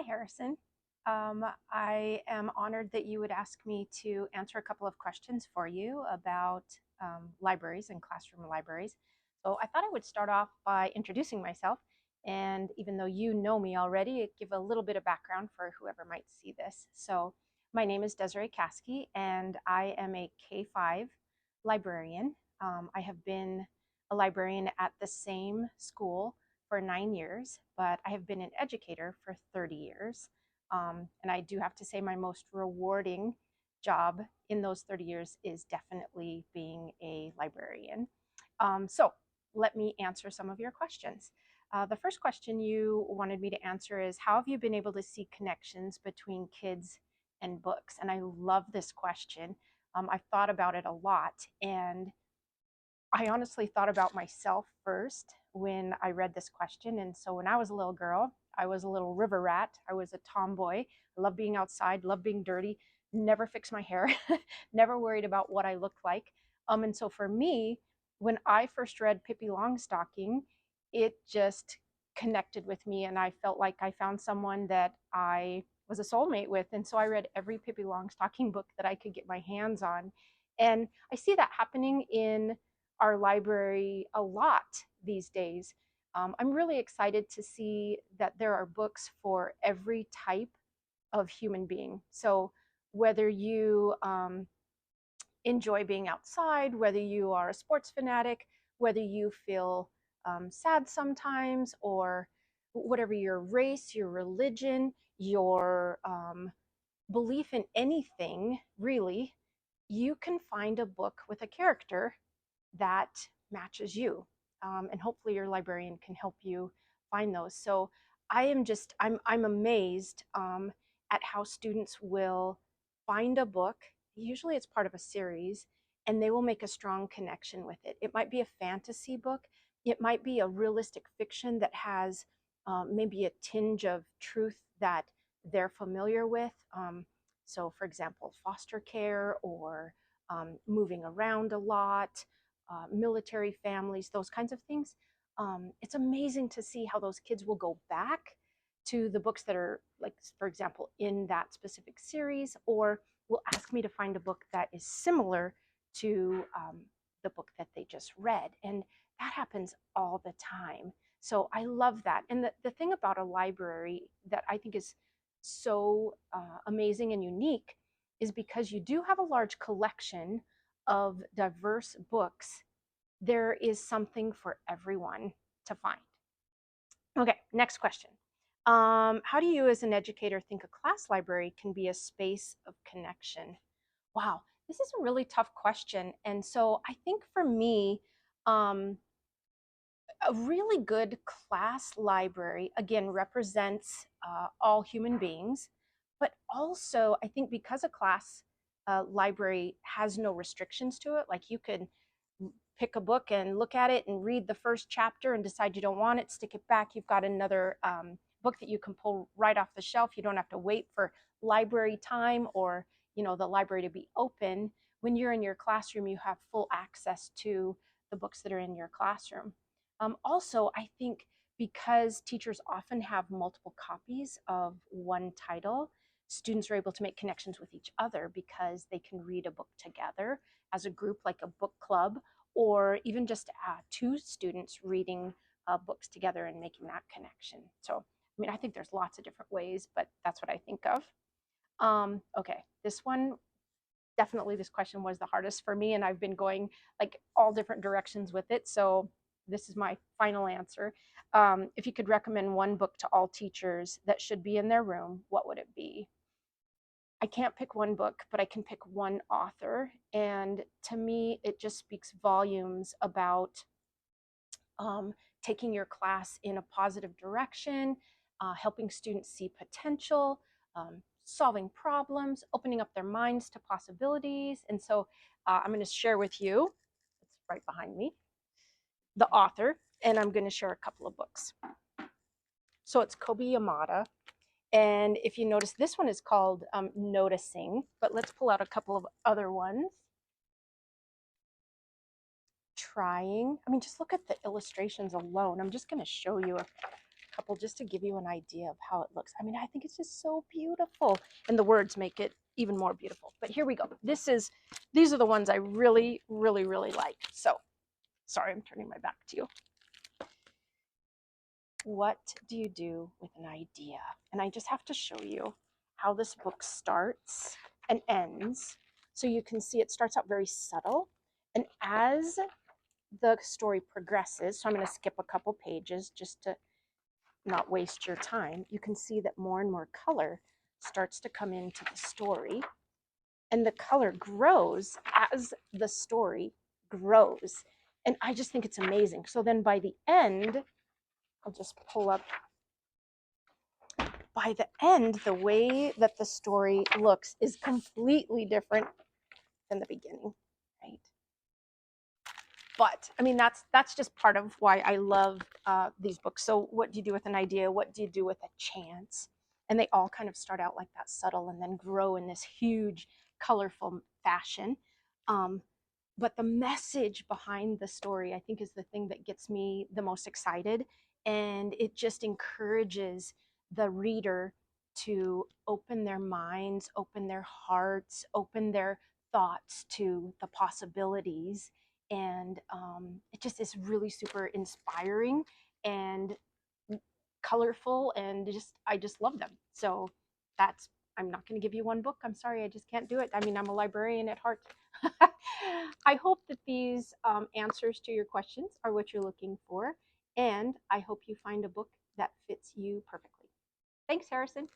Hi, Harrison. I am honored that you would ask me to answer a couple of questions for you about libraries and classroom libraries. So I thought I would start off by introducing myself. And even though you know me already, give a little bit of background for whoever might see this. So my name is Desiree Caskey, and I am a K-5 librarian. I have been a librarian at the same school for 9 years, but I have been an educator for 30 years. And I do have to say my most rewarding job in those 30 years is definitely being a librarian. So let me answer some of your questions. The first question you wanted me to answer is, how have you been able to see connections between kids and books? And I love this question. I've thought about it a lot, and I honestly thought about myself first when I read this question. And so when I was a little girl, I was a little river rat. I was a tomboy. I loved being outside, loved being dirty, never fixed my hair, never worried about what I looked like. And so for me, when I first read Pippi Longstocking, it just connected with me, and I felt like I found someone that I was a soulmate with. And so I read every Pippi Longstocking book that I could get my hands on. And I see that happening in our library a lot these days. I'm really excited to see that there are books for every type of human being. So whether you enjoy being outside, whether you are a sports fanatic, whether you feel sad sometimes, or whatever your race, your religion, your belief in anything, really, you can find a book with a character that matches you. And hopefully your librarian can help you find those. So I'm amazed at how students will find a book. Usually it's part of a series, and they will make a strong connection with it. It might be a fantasy book. It might be a realistic fiction that has maybe a tinge of truth that they're familiar with. So for example, foster care, or moving around a lot, military families, those kinds of things. It's amazing to see how those kids will go back to the books that are, like, for example, in that specific series, or will ask me to find a book that is similar to the book that they just read. And that happens all the time. So I love that. And the thing about a library that I think is so amazing and unique is because you do have a large collection of diverse books, there is something for everyone to find. Okay, next question. How do you as an educator think a class library can be a space of connection? Wow, this is a really tough question. And so I think for me, a really good class library, again, represents all human beings, but also I think because a class library has no restrictions to it, like you could pick a book and look at it and read the first chapter and decide you don't want it, stick it back. You've got another book that you can pull right off the shelf. You don't have to wait for library time, or the library to be open. When you're in your classroom, you have full access to the books that are in your classroom. Also, I think because teachers often have multiple copies of one title, students are able to make connections with each other because they can read a book together as a group, like a book club, or even just two students reading books together and making that connection. So, I think there's lots of different ways, but that's what I think of. Okay, this question was the hardest for me, and I've been going like all different directions with it. So this is my final answer. If you could recommend one book to all teachers that should be in their room, what would it be? I can't pick one book, but I can pick one author. And to me, it just speaks volumes about taking your class in a positive direction, helping students see potential, solving problems, opening up their minds to possibilities. And so I'm going to share with you, it's right behind me, the author, and I'm going to share a couple of books. So it's Kobe Yamada. And if you notice, this one is called Noticing, but let's pull out a couple of other ones. Trying. Just look at the illustrations alone. I'm just going to show you couple just to give you an idea of how it looks. I mean, I think it's just so beautiful, and the words make it even more beautiful. But here we go. These are the ones I really, really, really like. So, sorry, I'm turning my back to you. What do you do with an idea? And I just have to show you how this book starts and ends. So you can see it starts out very subtle. And as the story progresses, so I'm going to skip a couple pages just to not waste your time, you can see that more and more color starts to come into the story. And the color grows as the story grows. And I just think it's amazing. So then by the end, I'll just pull up. By the end, the way that the story looks is completely different than the beginning, right? But I mean, that's just part of why I love these books. So what do you do with an idea? What do you do with a chance? And they all kind of start out like that, subtle, and then grow in this huge, colorful fashion. Um, but the message behind the story, I think, is the thing that gets me the most excited. And it just encourages the reader to open their minds, open their hearts, open their thoughts to the possibilities. And it just is really super inspiring and colorful, and just I just love them. So that's I'm not going to give you one book. I'm sorry, I just can't do it. I mean, I'm a librarian at heart. I hope that these answers to your questions are what you're looking for, and I hope you find a book that fits you perfectly. Thanks, Harrison.